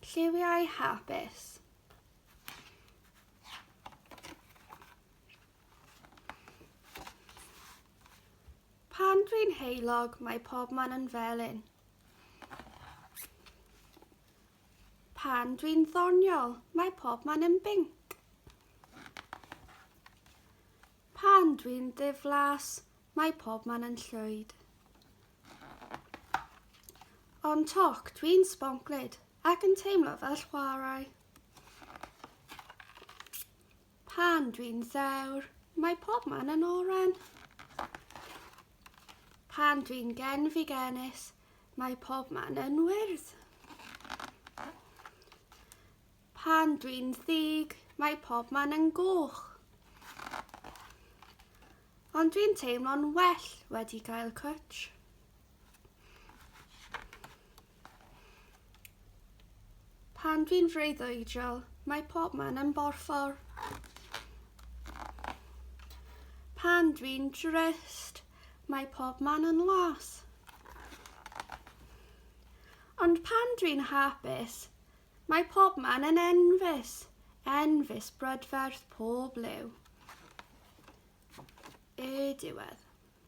Lliwiau Hapus. Pan dwi'n heulog, mae pobman yn felyn. Pan dwi'n ddoniol, mae pobman yn binc. Pan dwi'n diflas, mae pobman yn llwyd. Ond toc dwi'n sbonclyd ac yn teimlo fel chwarae. Pan dwi'n ddewr, mae pobman yn oren. Pan dwi'n genus, mae pobman yn wyrdd. Pan dwi'n ddig, mae pobman yn goch. Ond dwi'n teimlo'n well wedi cael cwtsh. Pan dwi'n freuddwydiol, mae pobman yn borffor. Pan dwi'n drist, mae pobman yn las. Ond pan dwi'n hapus, mae pobman yn enfys brydferth pob liw. Y diwedd.